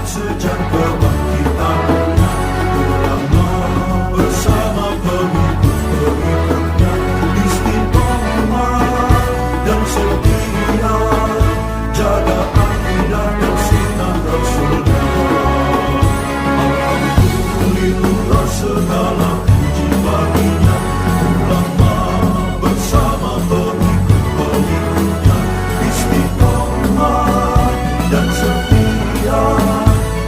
sejak kebangkitan ulama bersama pengikut-pengikutnya istiqomah dan setia jaga akidah dan sunnah Rasulullah. Alhamdulillah segala puji baginya ulama bersama pengikut-pengikutnya istiqomah dan setia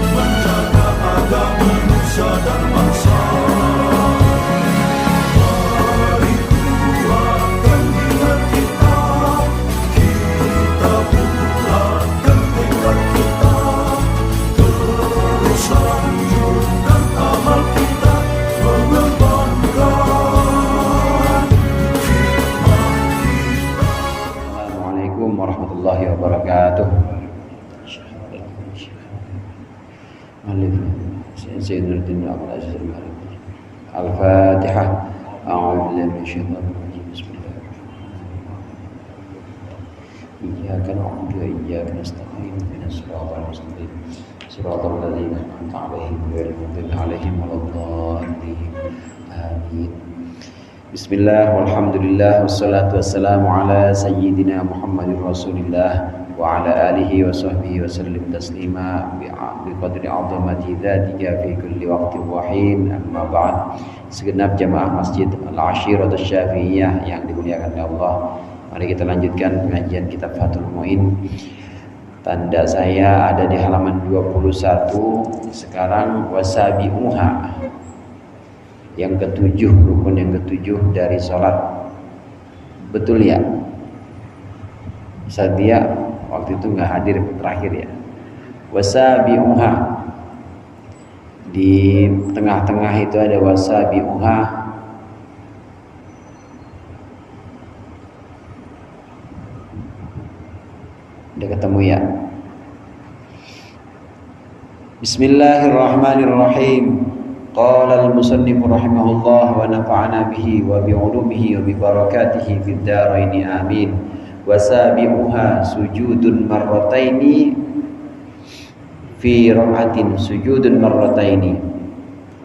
menjaga agama nusa dan bangsa. Mari kuatkan niat kita, kita bulatkan tekad kita, terus lanjutkan amal kita, mengembangkan hikmah kita. Assalamualaikum warahmatullahi wabarakatuh. Sayyidina Abdul Aziz Al-Fatihah. A'udzu billahi minasyaitonir rajim. Bismillahirrahmanirrahim. Iyyaka na'budu wa iyyaka nasta'in. Ihdinas siratal mustaqim. Siratal ladzina an'amta 'alaihim ghairil maghdubi 'alaihim waladdallin. Amin. Bismillah walhamdulillah wassalatu wassalamu ala sayyidina Muhammadin Rasulillah wa ala alihi wa sahbihi wa sallim taslima biqadri azamati dzatika fi kulli waqtin wa hin. Amma ba'd. Segenap jamaah Masjid Al-Ashirah Asy-Syafi'iyah yang dimuliakan oleh Allah, mari kita lanjutkan pengajian kitab Fathul Mu'in. Tanda saya ada di halaman 21. Sekarang wasabi'uha, yang ketujuh, rukun yang ketujuh dari sholat. Betul ya? Sadia waktu itu nggak hadir terakhir ya. Wasabi'uha, di tengah-tengah itu ada wasabi'uha. Udah ketemu ya? Bismillahirrahmanirrahim. Qala al-musannif rahimahullah wa nafa'ana bihi wa bi'ulumihi wa bi barakatihi fid dharain amin. Wasabi'uha sujudun marrataini fi rak'atin, sujudun marrataini.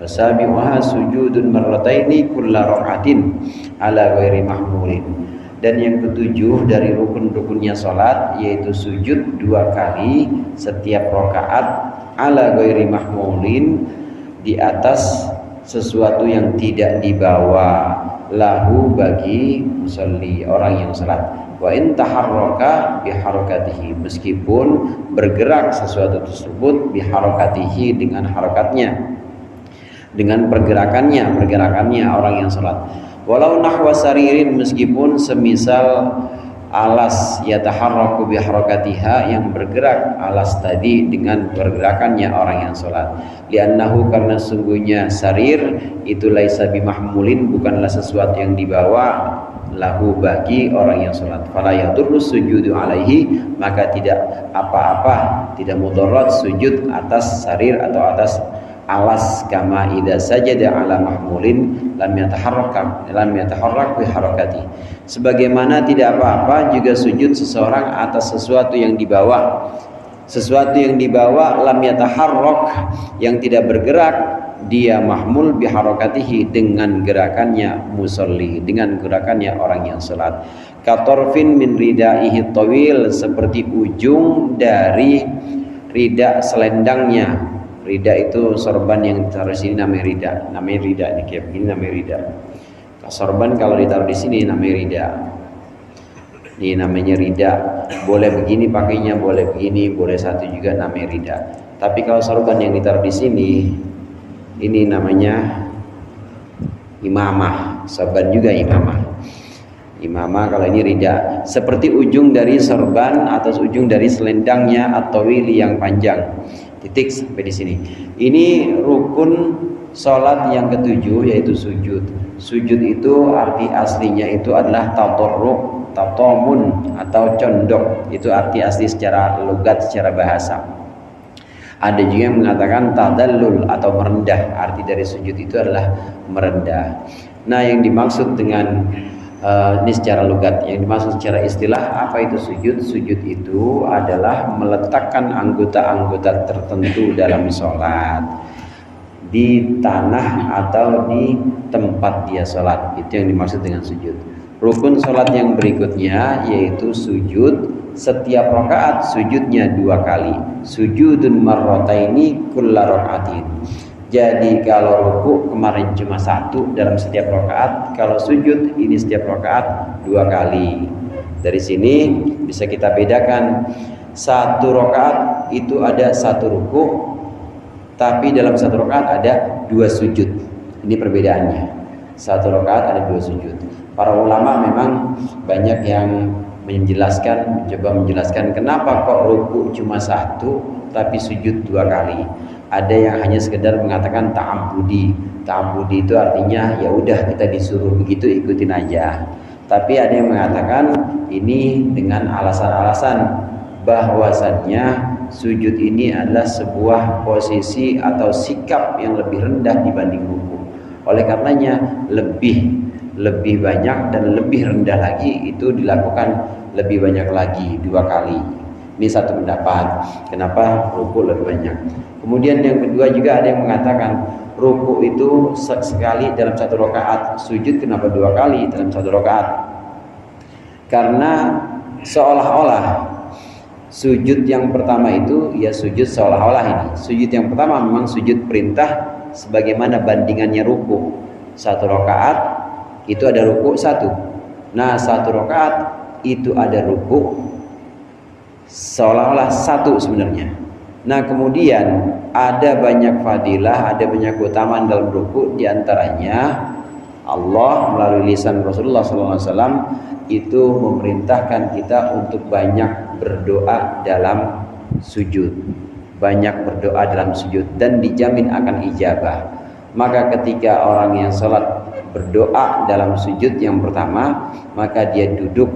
Wasabi'uha sujudun marrataini kulla rak'atin ala ghairi mahmulin. Dan yang ketujuh dari rukun-rukunnya salat yaitu sujud 2 kali setiap rakaat ala ghairi mahmulin, di atas sesuatu yang tidak dibawa, lahu bagi musalli, orang yang salat. Wa in taharraka biharakatihi, meskipun bergerak sesuatu tersebut biharakatihi, dengan harakatnya, dengan pergerakannya orang yang salat. Walau nahwa saririn, meskipun semisal alas, yataharraku biharakatiha, yang bergerak alas tadi dengan pergerakannya orang yang salat. Li'annahu, karena sungguhnya sarir itu laisa bimahmulin, bukanlah sesuatu yang dibawa, lahu bagi orang yang salat. Fala yadurru sujudu alaihi, maka tidak apa-apa, tidak mudarat sujud atas sarir atau atas alas, kama idza sajada ala mahmulin lam yataharrak bi harakati, sebagaimana tidak apa-apa juga sujud seseorang atas sesuatu yang dibawa. Sesuatu yang dibawa lam yataharrak, yang tidak bergerak, dia mahmul bi harakatihi, dengan gerakannya musalli, dengan gerakannya orang yang salat. Katorfin min ridaihi tawil, seperti ujung dari rida selendangnya. Rida itu sorban yang ditaruh di sini namanya rida. Namanya rida, ini kayak begini namanya rida. Sorban kalau ditaruh di sini namanya rida. Ini namanya rida. Boleh begini pakainya, boleh begini, boleh satu juga namanya rida. Tapi kalau sorban yang ditaruh di sini, ini namanya imamah. Sorban juga imamah. Imamah kalau ini rida. Seperti ujung dari sorban atau ujung dari selendangnya atau wili yang panjang. Titik sampai di sini. Ini rukun salat yang ketujuh, yaitu sujud. Sujud itu arti aslinya itu adalah tatorruk, tatomun atau condok. Itu arti asli secara logat, secara bahasa. Ada juga yang mengatakan tadallul atau merendah. Arti dari sujud itu adalah merendah. Nah, yang dimaksud dengan Ini secara lugat. Yang dimaksud secara istilah, apa itu sujud? Sujud itu adalah meletakkan anggota-anggota tertentu dalam sholat di tanah atau di tempat dia sholat. Itu yang dimaksud dengan sujud. Rukun sholat yang berikutnya yaitu sujud. Setiap rakaat sujudnya 2 kali. Sujudun marrataini kulla rakaatin. Jadi kalau ruku kemarin cuma 1 dalam setiap rakaat, kalau sujud ini setiap rakaat 2 kali. Dari sini bisa kita bedakan, 1 rakaat itu ada 1 ruku, tapi dalam 1 rakaat ada 2 sujud. Ini perbedaannya. 1 rakaat ada 2 sujud. Para ulama memang banyak yang mencoba menjelaskan kenapa kok ruku cuma 1 tapi sujud 2 kali. Ada yang hanya sekedar mengatakan ta'abbudi. Ta'abbudi itu artinya ya udah kita disuruh begitu, ikutin aja. Tapi ada yang mengatakan ini dengan alasan-alasan bahwasannya sujud ini adalah sebuah posisi atau sikap yang lebih rendah dibanding ruku. Oleh karenanya lebih banyak dan lebih rendah lagi itu dilakukan lebih banyak lagi 2 kali. Ini satu pendapat. Kenapa ruku lebih banyak? Kemudian yang kedua juga ada yang mengatakan ruku itu sekali dalam 1 rakaat, sujud kenapa 2 kali dalam 1 rakaat? Karena seolah-olah sujud yang pertama itu ya sujud seolah-olah ini. Sujud yang pertama memang sujud perintah sebagaimana bandingannya ruku. 1 rakaat itu ada ruku 1. Nah 1 rakaat itu ada ruku seolah-olah 1 sebenarnya. Nah kemudian ada banyak fadilah, ada banyak keutamaan dalam ruku. Di antaranya Allah melalui lisan Rasulullah SAW itu memerintahkan kita untuk banyak berdoa dalam sujud. Banyak berdoa dalam sujud dan dijamin akan ijabah. Maka ketika orang yang sholat berdoa dalam sujud yang pertama, maka dia duduk,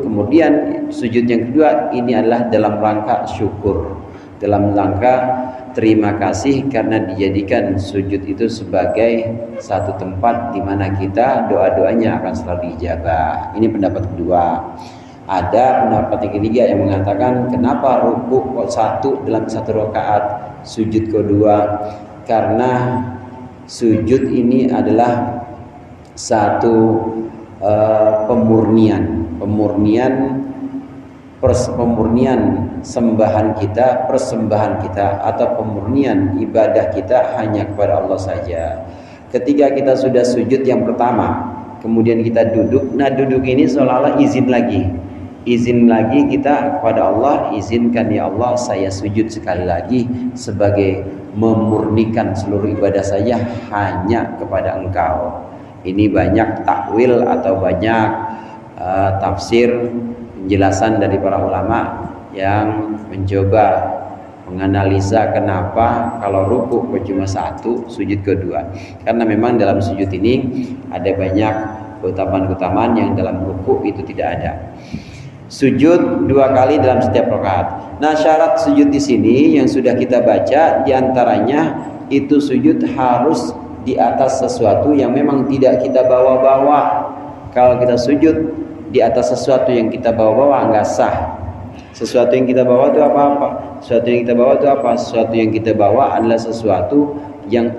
kemudian sujud yang kedua ini adalah dalam rangka syukur, dalam rangka terima kasih karena dijadikan sujud itu sebagai satu tempat di mana kita doa-doanya akan selalu diijabah. Ini pendapat kedua. Ada pendapat yang ketiga yang mengatakan kenapa ruku kok 1 dalam 1 rakaat, sujud kedua? Karena sujud ini adalah satu pemurnian persembahan kita atau pemurnian ibadah kita hanya kepada Allah saja. Ketika kita sudah sujud yang pertama, kemudian kita duduk, nah duduk ini seolah-olah izin lagi kita kepada Allah, izinkan ya Allah saya sujud sekali lagi sebagai memurnikan seluruh ibadah saya hanya kepada Engkau. Ini banyak takwil atau banyak tafsir penjelasan dari para ulama yang mencoba menganalisa kenapa kalau ruku cuma 1, sujud kedua. Karena memang dalam sujud ini ada banyak keutamaan-keutamaan yang dalam ruku itu tidak ada. Sujud 2 kali dalam setiap rakaat. Nah, syarat sujud di sini yang sudah kita baca diantaranya itu sujud harus di atas sesuatu yang memang tidak kita bawa-bawa. Kalau kita sujud di atas sesuatu yang kita bawa-bawa enggak sah. Sesuatu yang kita bawa itu apa-apa? Sesuatu yang kita bawa itu apa? Sesuatu yang kita bawa adalah sesuatu yang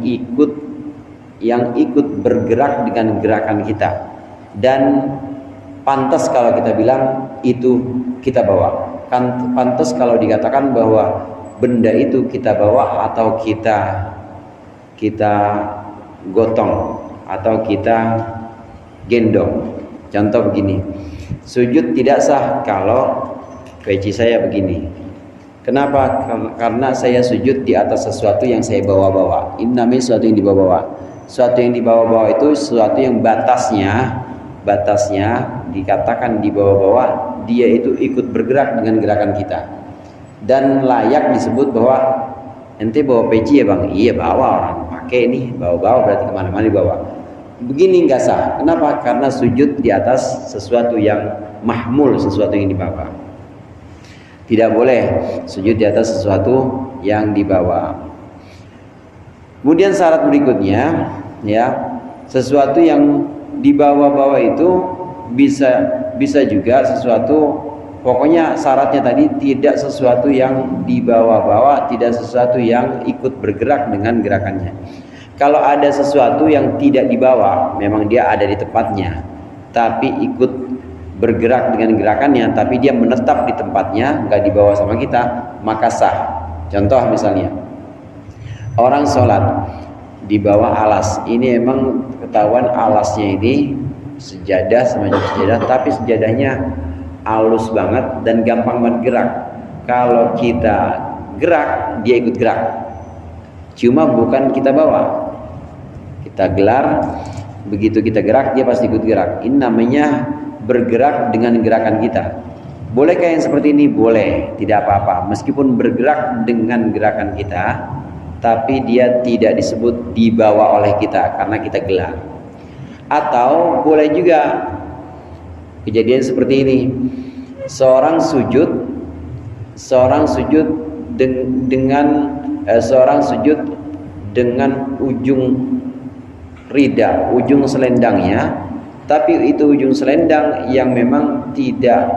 ikut bergerak dengan gerakan kita. Dan pantas kalau kita bilang itu kita bawa. Kan pantas kalau dikatakan bahwa benda itu kita bawa atau kita gotong atau kita gendong. Contoh begini, sujud tidak sah kalau peci saya begini. Kenapa? Karena saya sujud di atas sesuatu yang saya bawa-bawa. Ini namanya sesuatu yang dibawa-bawa. Sesuatu yang dibawa-bawa itu sesuatu yang batasnya dikatakan dibawa-bawa, dia itu ikut bergerak dengan gerakan kita. Dan layak disebut bahwa ente bawa peci ya bang? Iya bawa, orang pakai nih, bawa-bawa berarti kemana-mana dibawa. Begini nggak sah. Kenapa? Karena sujud di atas sesuatu yang mahmul, sesuatu yang dibawa. Tidak boleh sujud di atas sesuatu yang dibawa. Kemudian syarat berikutnya ya, sesuatu yang di bawah-bawah itu bisa juga sesuatu, pokoknya syaratnya tadi tidak sesuatu yang di bawah-bawah, tidak sesuatu yang ikut bergerak dengan gerakannya. Kalau ada sesuatu yang tidak di bawah, memang dia ada di tempatnya, tapi ikut bergerak dengan gerakannya, tapi dia menetap di tempatnya, nggak dibawa sama kita, maka sah. Contoh misalnya, orang sholat di bawah alas, ini emang ketahuan alasnya ini sejadah, semacam sejadah, tapi sejadahnya halus banget dan gampang banget gerak. Kalau kita gerak, dia ikut gerak, cuma bukan kita bawa. Kita gelar, begitu kita gerak, dia pasti ikut gerak. Ini namanya bergerak dengan gerakan kita. Bolehkah yang seperti ini? Boleh, tidak apa-apa. Meskipun bergerak dengan gerakan kita, tapi dia tidak disebut dibawa oleh kita karena kita gelar. Atau boleh juga kejadian seperti ini. Seorang sujud dengan ujung rida, ujung selendangnya, tapi itu ujung selendang yang memang tidak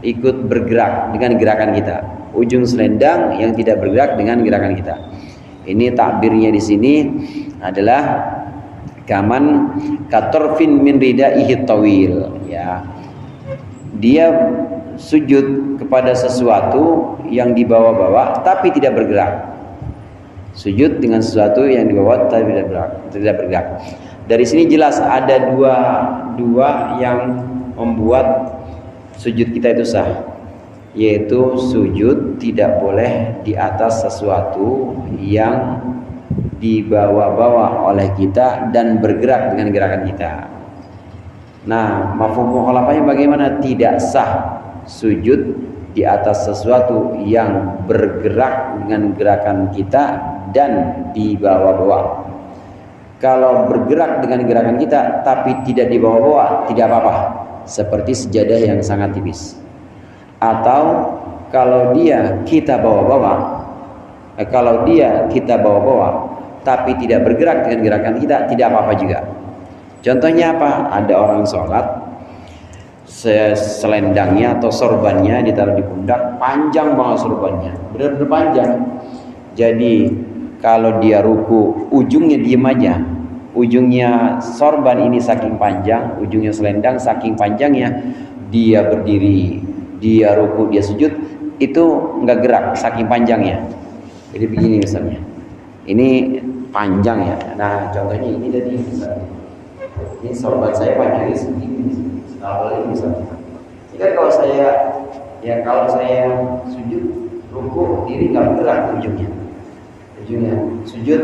ikut bergerak dengan gerakan kita. Ujung selendang yang tidak bergerak dengan gerakan kita. Ini takbirnya di sini adalah kaman katorfin min ridaihi tawil, ya. Dia sujud kepada sesuatu yang dibawa-bawa tapi tidak bergerak. Sujud dengan sesuatu yang dibawa tapi tidak bergerak. Dari sini jelas ada dua yang membuat sujud kita itu sah, yaitu sujud tidak boleh di atas sesuatu yang dibawa-bawa oleh kita dan bergerak dengan gerakan kita. Nah, mafhum mukhalafahnya bagaimana? Tidak sah sujud di atas sesuatu yang bergerak dengan gerakan kita dan dibawa-bawa. Kalau bergerak dengan gerakan kita tapi tidak dibawa-bawa, tidak apa-apa. Seperti sejadah yang sangat tipis. Atau kalau dia kita bawa-bawa tapi tidak bergerak dengan gerakan kita, tidak apa-apa juga. Contohnya apa? Ada orang sholat, selendangnya atau sorbannya ditaruh di pundak, panjang banget sorbannya, benar-benar panjang. Jadi kalau dia ruku, ujungnya diem aja. Ujungnya sorban ini saking panjang, ujungnya selendang saking panjangnya, dia berdiri, dia ruku, dia sujud, itu nggak gerak saking panjangnya. Jadi begini misalnya, ini panjang ya. Nah contohnya ini tadi misalnya, ini sorban saya panjangnya segini, ini misalnya. Jadi kalau saya sujud, ruku, diri nggak bergerak ujungnya sujud.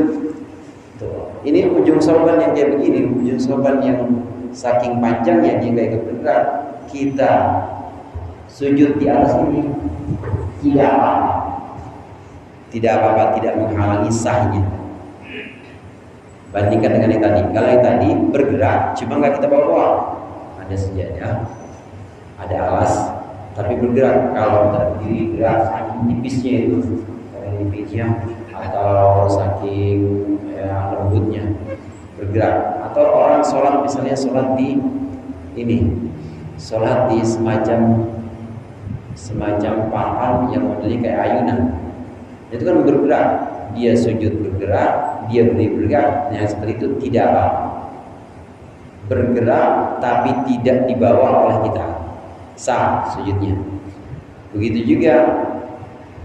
Ini ujung sorban yang kayak begini, ujung sorban yang saking panjangnya dia nggak ikut bergerak. Kita sujud di atas ini tidak apa-apa, tidak menghalangi sahnya. Bandingkan dengan yang tadi. Kalau yang tadi bergerak, cuma nggak kita bawa. Ada sejadah, ada alas, tapi bergerak. Kalau berdiri gerak saking tipisnya itu, atau saking lembutnya bergerak. Atau orang sholat misalnya sholat di semacam papan yang modelnya kayak ayunan, itu kan bergerak. Dia sujud bergerak, dia berdiri bergerak. Yang seperti itu tidak apa, bergerak tapi tidak dibawa oleh kita, sah sujudnya. Begitu juga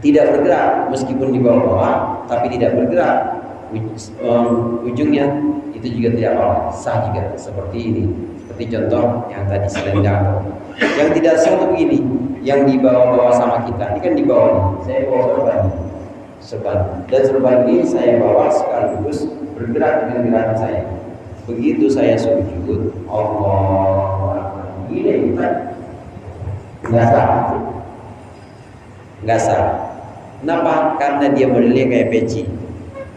tidak bergerak meskipun dibawa-bawa tapi tidak bergerak, ujungnya itu juga tidak apa, sah juga. Seperti ini, seperti contoh yang tadi selendang. Yang tidak sah itu begini, yang dibawa-bawa sama kita. Ini kan dibawa nih, saya bawa sorban, dan sorban ini saya bawa sekaligus bergerak dengan gerakan saya. Begitu saya sujud, Allah ini nggak sah. Kenapa? Karena dia modelnya kayak peci.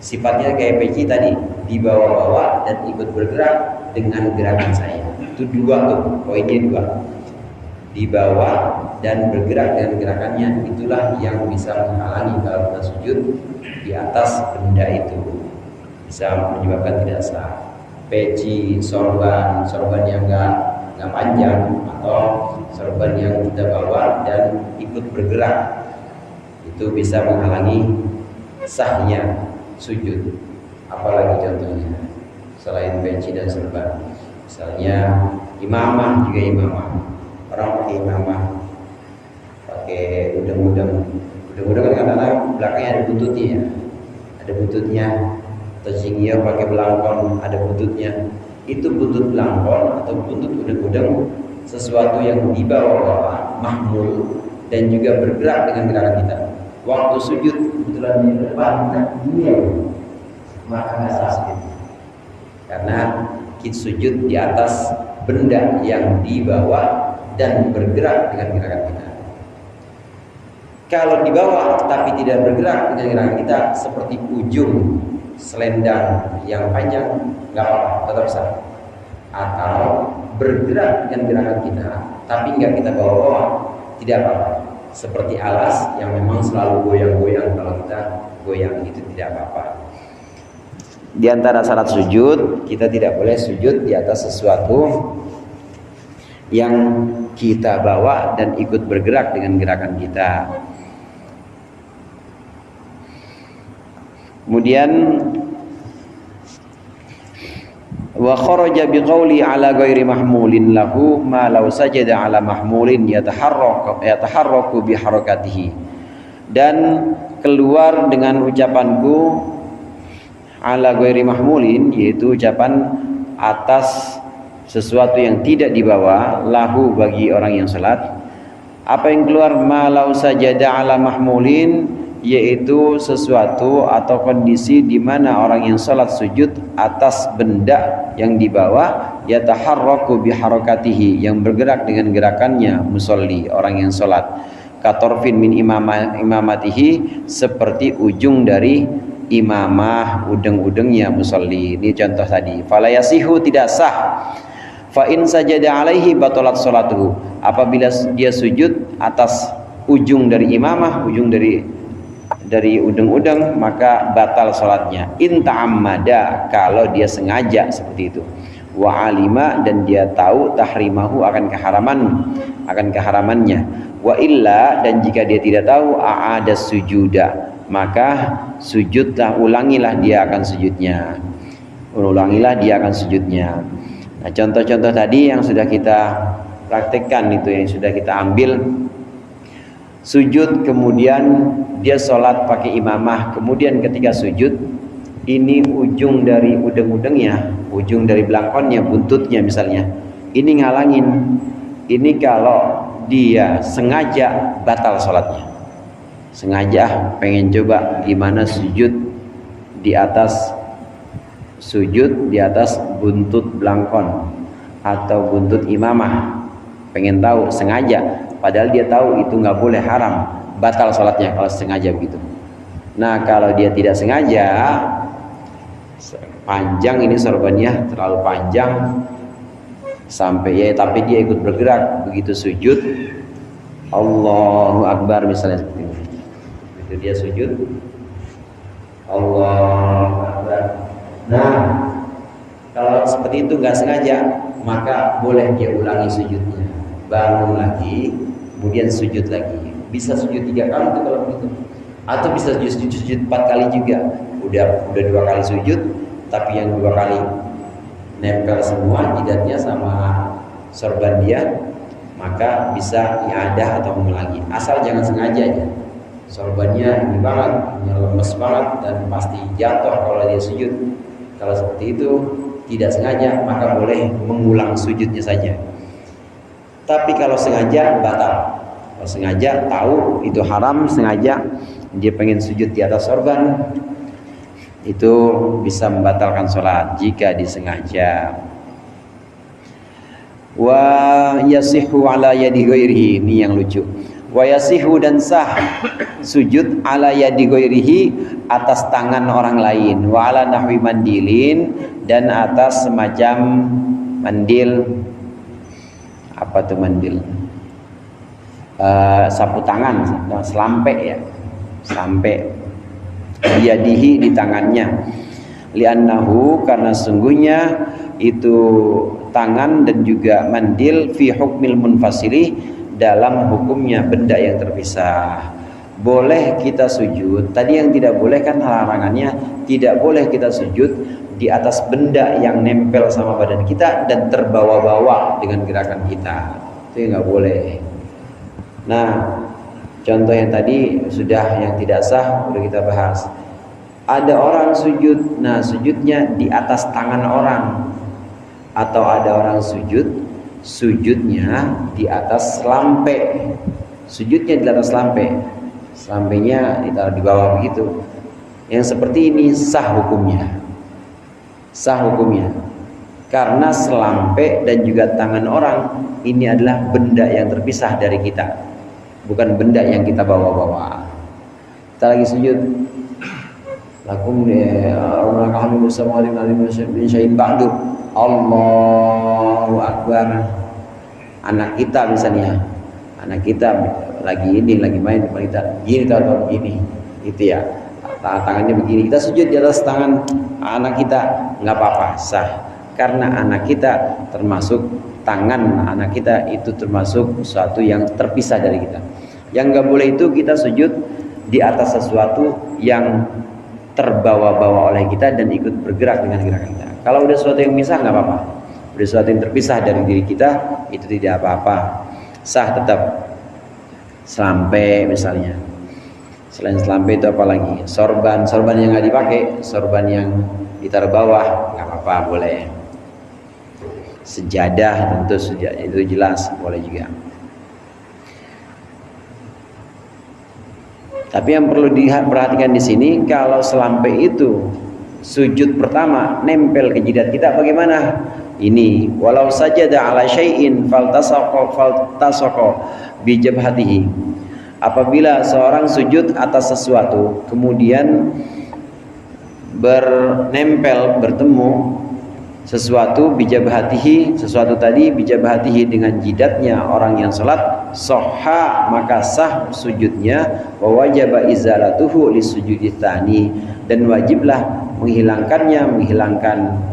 Sifatnya kayak peci tadi, dibawa-bawa dan ikut bergerak dengan gerakan saya. Itu dua tuh, poinnya dua. Dibawa dan bergerak dengan gerakannya, itulah yang bisa menghalangi kalau kita sujud di atas benda itu, bisa menyebabkan tidak sah. peci, sorban yang nggak panjang, atau sorban yang kita bawa dan ikut bergerak, itu bisa menghalangi sahnya sujud. Apalagi contohnya selain peci dan sorban, misalnya imamah, orang pakai imamah, pakai udeng-udeng kan kadang-kadang belakangnya ada bututnya, atau jingyo pakai belangkon ada bututnya. Itu butut belangkon atau butut udeng-udeng sesuatu yang dibawa mahmul dan juga bergerak dengan gerakan kita. Waktu sujud kebetulan di depan gini ya, maka nggak sah sujud, karena kita sujud di atas benda yang dibawa dan bergerak dengan gerakan kita. Kalau dibawa tapi tidak bergerak dengan gerakan kita, seperti ujung selendang yang panjang, nggak apa-apa, tetap sah. Atau bergerak dengan gerakan kita tapi nggak kita bawa-bawa, tidak apa-apa. Seperti alas yang memang selalu goyang-goyang, kalau kita goyang itu tidak apa-apa. Di antara syarat sujud, kita tidak boleh sujud di atas sesuatu yang kita bawa dan ikut bergerak dengan gerakan kita. Kemudian wa kharaja biqauli ala ghairi mahmulin lahu ma law sajada ala mahmulin yataharraku bi harakatihi, dan keluar dengan ucapanku ala ghairi mahmulin, yaitu ucapan atas sesuatu yang tidak dibawa, lahu bagi orang yang salat. Apa yang keluar? Ma law sajada ala mahmulin, yaitu sesuatu atau kondisi di mana orang yang salat sujud atas benda yang dibawa, yataharraku biharakatihi, yang bergerak dengan gerakannya, musolli, orang yang salat, katorfin min imamatihi, seperti ujung dari imamah, udeng-udengnya musolli. Ini contoh tadi. Falayasihu, tidak sah. Fa in sajada alaihi batalat salatuhu, apabila dia sujud atas ujung dari imamah, ujung dari udeng-udeng, maka batal salatnya. In ta'ammada, kalau dia sengaja seperti itu. Wa alima, dan dia tahu tahrimahu, akan keharamannya. Wa illa, dan jika dia tidak tahu, a'ada sujuda, maka sujudlah, ulangilah dia akan sujudnya. Nah, contoh-contoh tadi yang sudah kita praktekkan, itu yang sudah kita ambil. Sujud, kemudian dia sholat pakai imamah, kemudian ketika sujud, ini ujung dari udeng-udengnya, ujung dari belangkonnya, buntutnya misalnya, ini ngalangin. Ini kalau dia sengaja, batal sholatnya. Sengaja pengen coba gimana sujud di atas buntut belangkon atau buntut imamah, pengen tahu, sengaja, padahal dia tahu itu nggak boleh, haram, batal sholatnya kalau sengaja begitu. Nah, kalau dia tidak sengaja, panjang ini sorbannya, terlalu panjang sampai ya, tapi dia ikut bergerak, begitu sujud, Allahu Akbar misalnya seperti ini. Begitu dia sujud, Allahu Akbar. Nah, kalau seperti itu nggak sengaja, maka boleh dia ulangi sujudnya, bangun lagi, kemudian sujud lagi. Bisa sujud 3 kali itu kalau begitu, atau bisa sujud 4 kali juga. Udah 2 kali sujud, tapi yang 2 kali nempel semua jidatnya sama sorban dia, maka bisa iadah atau mengulangi. Asal jangan sengaja aja. Sorbannya ini banget, lemes banget, dan pasti jatuh kalau dia sujud. Kalau seperti itu tidak sengaja, maka boleh mengulang sujudnya saja. Tapi kalau sengaja, batal. Kalau sengaja tahu itu haram, sengaja dia pengen sujud di atas sorban, itu bisa membatalkan sholat jika disengaja. Wa yasihu ala yadi ghairihi, ini yang lucu. Wa yasihu, dan sah sujud ala yadi ghairihi, atas tangan orang lain. Wa ala nahwi mandilin, dan atas semacam mandil. Apa tuh mandil? Sapu tangan, selampe ya, selampe. Biyadihi, di tangannya. Li'annahu, karena sungguhnya itu tangan dan juga mandil fi hukmil munfasili, dalam hukumnya benda yang terpisah. Boleh kita sujud. Tadi yang tidak boleh kan larangannya, tidak boleh kita sujud di atas benda yang nempel sama badan kita dan terbawa-bawa dengan gerakan kita. Itu nggak boleh. Nah, contoh yang tadi sudah, yang tidak sah udah kita bahas. Ada orang sujud, nah sujudnya di atas tangan orang, atau ada orang sujudnya di atas lampe, sujudnya di atas lampe, lampenya ditaruh di bawah begitu. Yang seperti ini sah hukumnya, karena selampe dan juga tangan orang ini adalah benda yang terpisah dari kita, bukan benda yang kita bawa-bawa. Kita lagi sujud, lakum alhamdulillah ba'du, Allahu Akbar. Anak kita misalnya, anak kita lagi main depan kita, gini tahu begini, gitu ya, tangannya begini, kita sujud di atas tangan anak kita, nggak apa-apa, sah, karena anak kita termasuk, tangan anak kita itu termasuk sesuatu yang terpisah dari kita. Yang nggak boleh itu kita sujud di atas sesuatu yang terbawa-bawa oleh kita dan ikut bergerak dengan gerakan kita. Kalau udah sesuatu yang misah nggak apa-apa, udah sesuatu yang terpisah dari diri kita, itu tidak apa-apa, sah tetap. Selampe misalnya, selain selampe itu apa lagi? Sorban yang nggak dipakai, sorban yang ditaruh bawah nggak apa-apa, boleh. Sejadah tentu itu jelas boleh juga. Tapi yang perlu diperhatikan di sini, kalau selampe itu sujud pertama nempel ke jidat kita, bagaimana? Ini walau sajada ala syai'in faltasaqa bi jabhatihi. Apabila seorang sujud atas sesuatu kemudian bertemu sesuatu bijabhatihi, sesuatu tadi bijabhatihi dengan jidatnya orang yang salat, sahha, maka sah sujudnya, wa wajaba izalatuhu lisujudi tsani, dan wajiblah menghilangkannya, menghilangkan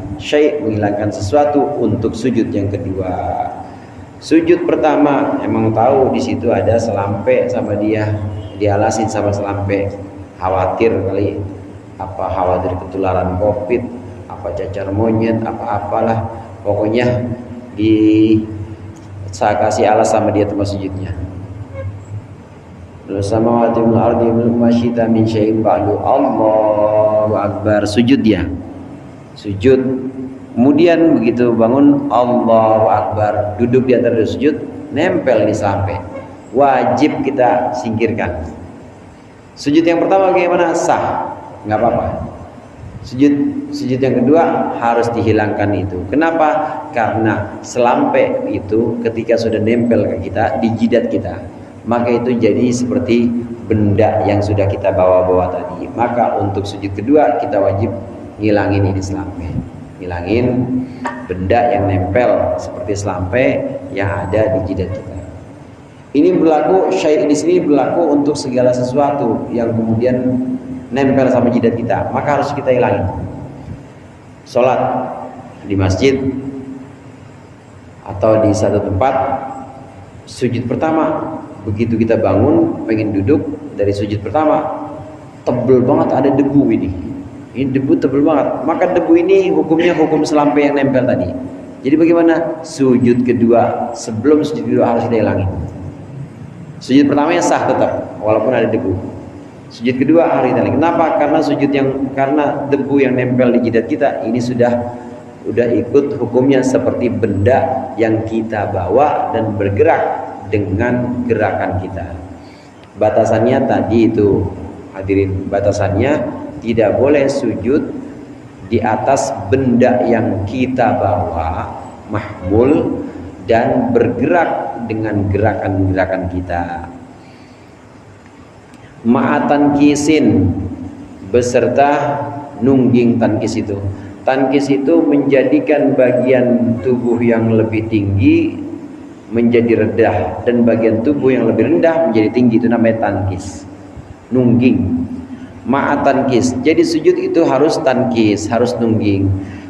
sesuatu untuk sujud yang kedua. Sujud pertama emang tahu di situ ada selampe sama dia, dialasin sama selampe, khawatir kali, khawatir ketularan Covid, cacar monyet, apalah, pokoknya saya kasih alas sama dia tempat sujudnya. Sama watim ardi masyita min syai'in ba'du, Allahu Akbar, sujud dia, sujud. Kemudian begitu bangun, Allahu Akbar, duduk di antara sujud, nempel di sampai, wajib kita singkirkan. Sujud yang pertama bagaimana? Sah, nggak apa-apa. Sujud yang kedua harus dihilangkan itu. Kenapa? Karena selampe itu ketika sudah nempel ke kita, di jidat kita, maka itu jadi seperti benda yang sudah kita bawa-bawa tadi. Maka untuk sujud kedua kita wajib ngilangin ini selampe, ngilangin benda yang nempel seperti selampe yang ada di jidat kita. Ini berlaku, syai' di sini berlaku untuk segala sesuatu yang kemudian nempel sama jidat kita, maka harus kita hilangin. Sholat di masjid atau di satu tempat, sujud pertama, begitu kita bangun pengen duduk dari sujud pertama, tebel banget ada debu ini debu tebel banget, maka debu ini hukumnya hukum selampe yang nempel tadi. Jadi bagaimana? Sujud kedua, sebelum sujud kedua harus kita hilangin. Sujud pertamanya sah tetap walaupun ada debu. Sujud kedua hari kita. Kenapa? Karena debu yang nempel di jidat kita ini sudah ikut hukumnya seperti benda yang kita bawa dan bergerak dengan gerakan kita. Batasannya tadi itu, hadirin, batasannya tidak boleh sujud di atas benda yang kita bawa, mahmul, dan bergerak dengan gerakan-gerakan kita. Ma'atan kisin, beserta nungging tankis itu. Tankis itu menjadikan bagian tubuh yang lebih tinggi menjadi rendah, dan bagian tubuh yang lebih rendah menjadi tinggi, itu namanya tankis, nungging. Ma'at tankis, jadi sujud itu harus tankis, harus nungging.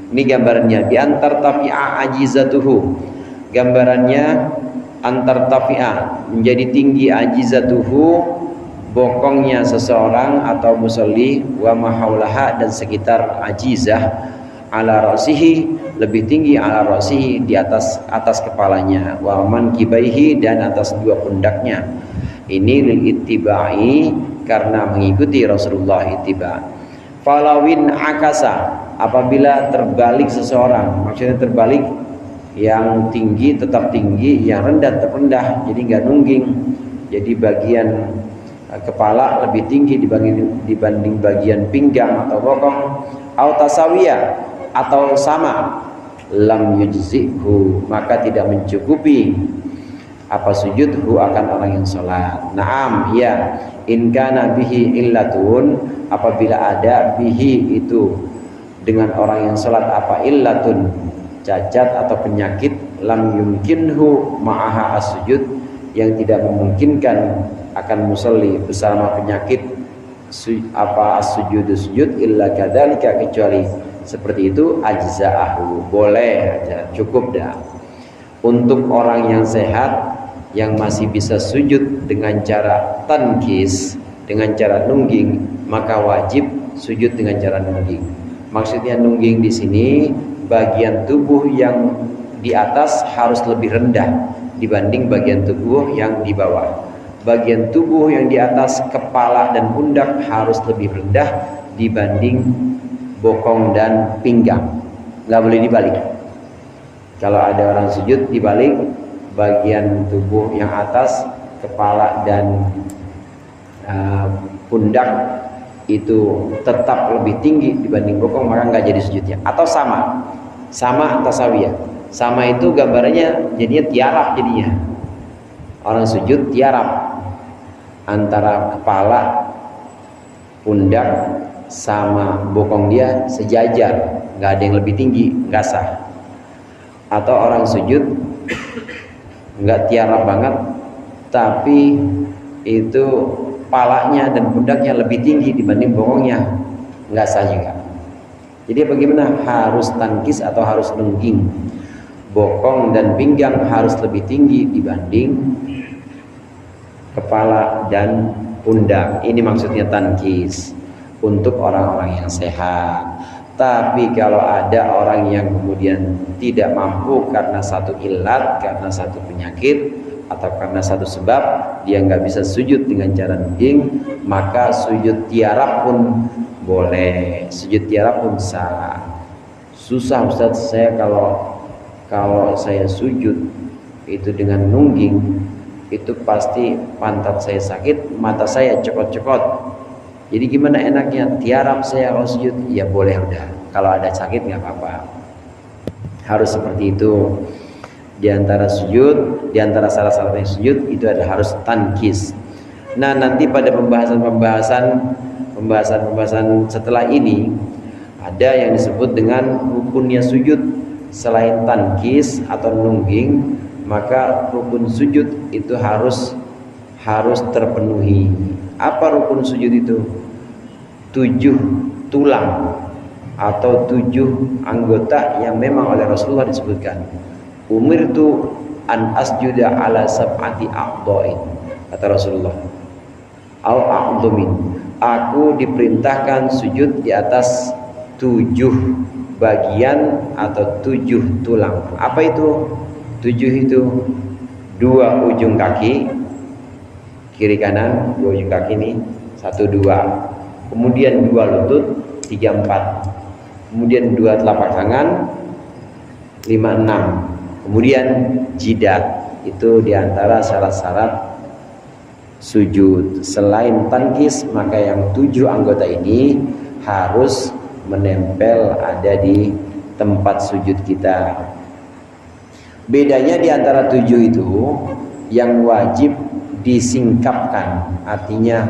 Ini gambarannya bi antar tafi'a ajizatuhu. Gambarannya antar tafi'a, menjadi tinggi ajizatuhu, bokongnya seseorang atau musalli, wa mahaulaha, dan sekitar ajizah, ala rasihi, lebih tinggi, ala rasihi, di atas kepalanya, wa mankibaihi, dan atas dua pundaknya. Ini lil ittiba'i, karena mengikuti Rasulullah ittiba'. Falawin akasa, apabila terbalik seseorang, maksudnya terbalik, yang tinggi tetap tinggi, yang rendah tetap rendah, jadi nggak nungging, jadi bagian kepala lebih tinggi dibanding bagian pinggang atau bokong, au tasawiyah, atau sama, lam yujzihu, maka tidak mencukupi apa sujudhu akan orang yang sholat. Naam, ya, in kana bihi illatun, apabila ada bihi itu dengan orang yang sholat apa illatun, cacat atau penyakit, lam yumkinhu ma'aha as-sujud, yang tidak memungkinkan akan musalli bersama penyakit apa as-sujudu sujud, illa kadzalika, kecuali seperti itu, ajza'ahu, boleh aja, cukup dah. Untuk orang yang sehat yang masih bisa sujud dengan cara tankis, dengan cara nungging, maka wajib sujud dengan cara nungging. Maksudnya nungging di sini bagian tubuh yang di atas harus lebih rendah dibanding bagian tubuh yang di bawah. Bagian tubuh yang di atas, kepala dan pundak, harus lebih rendah dibanding bokong dan pinggang. Nggak boleh dibalik. Kalau ada orang sujud dibalik, bagian tubuh yang atas, kepala dan pundak itu tetap lebih tinggi dibanding bokong, maka nggak jadi sujudnya. Atau sama tasawiyah. Sama itu gambarannya jadinya tiarap, jadinya orang sujud tiarap antara kepala, pundak sama bokong dia sejajar, nggak ada yang lebih tinggi, nggak sah. Atau orang sujud nggak tiarap banget, tapi itu palanya dan pundaknya lebih tinggi dibanding bokongnya, nggak sah juga. Jadi bagaimana? Harus tankis atau harus nungging. Bokong dan pinggang harus lebih tinggi dibanding kepala dan pundak. Ini maksudnya tankis untuk orang-orang yang sehat. Tapi kalau ada orang yang kemudian tidak mampu karena satu ilat, karena satu penyakit, atau karena satu sebab dia nggak bisa sujud dengan cara nungging, maka sujud tiarap pun boleh, sujud tiarap pun sah. Susah Ustaz, saya kalau saya sujud itu dengan nungging, itu pasti pantat saya sakit, mata saya cekot-cekot. Jadi gimana enaknya? Tiarap saya kalau sujud? Ya boleh, udah. Kalau ada sakit nggak apa-apa. Harus seperti itu. Di antara syarat-syarat sujud itu adalah harus tankis. Nah, nanti pada pembahasan setelah ini ada yang disebut dengan rukunnya sujud. Selain tankis atau nungging, maka rukun sujud itu harus terpenuhi. Apa rukun sujud itu? 7 tulang atau 7 anggota yang memang oleh Rasulullah disebutkan. Umirtu an asjuda ala sab'ati a'dha'in, kata Rasulullah. Au a'dhamin, aku diperintahkan sujud di atas 7 bagian atau 7 tulang. Apa itu? 7 itu 2 ujung kaki, kiri kanan 2 ujung kaki ini, 1, 2. Kemudian 2 lutut, 3, 4. Kemudian 2 telapak tangan, 5, 6. Kemudian jidat. Itu diantara syarat-syarat sujud. Selain tankis, maka yang 7 anggota ini harus menempel ada di tempat sujud kita. Bedanya di antara 7 itu, yang wajib disingkapkan, artinya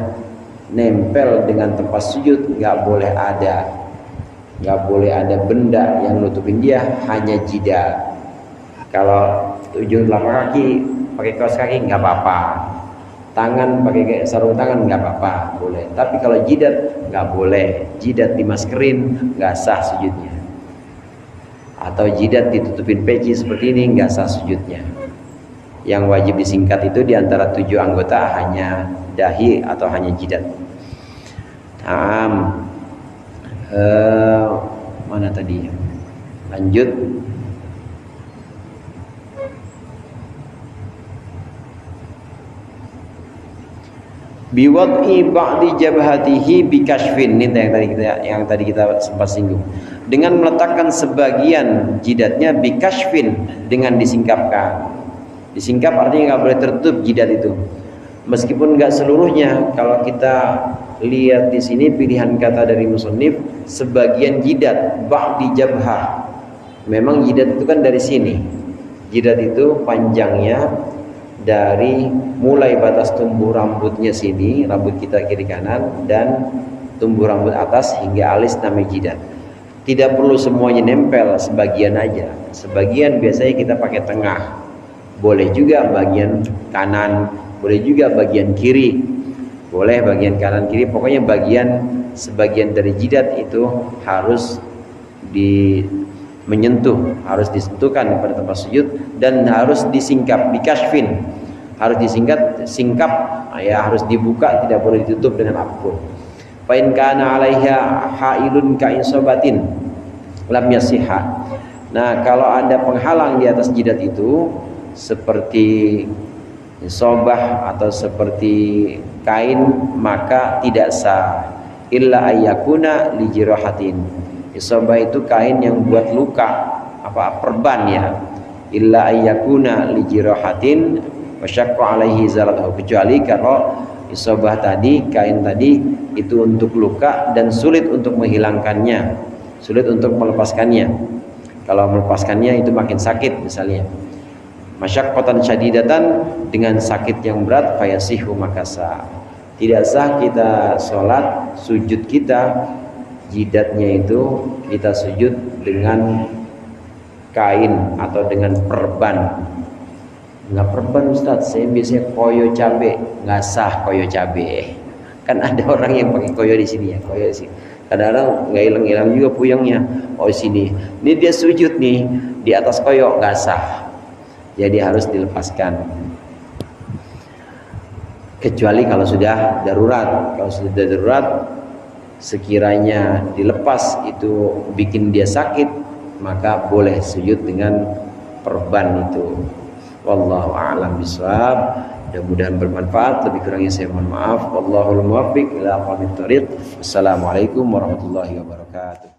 nempel dengan tempat sujud, nggak boleh ada benda yang nutupin dia, hanya jidat. Kalau ujung telapak kaki pakai kaos kaki nggak apa-apa, tangan pakai sarung tangan nggak apa-apa, boleh. Tapi kalau jidat nggak boleh, jidat dimaskerin, nggak sah sujudnya. atau jidat ditutupin peci seperti ini, nggak sah sujudnya. Yang wajib disingkat itu diantara 7 anggota hanya dahi atau hanya jidat. Mana tadi? Lanjut. Biwad'i ba'di jabhatihi bikashfin, ini yang tadi kita sempat singgung. Dengan meletakkan sebagian jidatnya bikashfin, dengan disingkapkan. Disingkap artinya nggak boleh tertutup jidat itu. Meskipun nggak seluruhnya, kalau kita lihat di sini pilihan kata dari musannif sebagian jidat, ba'di jabhah. Memang jidat itu kan dari sini. Jidat itu panjangnya dari mulai batas tumbuh rambutnya sini, rambut kita kiri kanan, dan tumbuh rambut atas hingga alis namanya jidat. Tidak perlu semuanya nempel, sebagian aja. Sebagian biasanya kita pakai tengah. Boleh juga bagian kanan, boleh juga bagian kiri. Boleh bagian kanan kiri, pokoknya sebagian dari jidat itu harus menyentuh, harus disentuhkan pada tempat sujud dan harus disingkap, bikashfin, harus singkap, ya harus dibuka, tidak boleh ditutup dengan apapun. Fa in kana 'alaiha hailun ka insabatin lam yasihha. Nah, kalau ada penghalang di atas jidat itu seperti sobah atau seperti kain, maka tidak sah. Illa ayyakuna li jirahatin. Isobah itu kain yang buat luka, perban ya. Illa ayyakuna li jirahatin wasyaqqa alaihi zalatuhu, kecuali kalau isobah tadi, kain tadi itu untuk luka dan sulit untuk menghilangkannya, sulit untuk melepaskannya. Kalau melepaskannya itu makin sakit misalnya. Masyaqqatan syadidatan, dengan sakit yang berat, fayasihu, maka sah. Tidak sah kita sholat, sujud kita jidatnya itu kita sujud dengan kain atau dengan perban. Nggak perban Ustaz, saya biasanya koyo cabe. Nggak sah koyo cabe. Kan ada orang yang pakai koyo di sini ya, koyo di sini. Kadang-kadang nggak hilang-hilang juga puyengnya. Oh sini, ini dia sujud nih di atas koyo, nggak sah. Jadi harus dilepaskan. Kecuali kalau sudah darurat. Kalau sudah darurat, sekiranya dilepas itu bikin dia sakit, maka boleh sujud dengan perban itu. Wallahu a'lam bishawab. Mudah-mudahan bermanfaat. Lebih kurangnya saya mohon maaf. Wallahul muwaffiq ila aqwamit thoriq. Wassalamualaikum warahmatullahi wabarakatuh.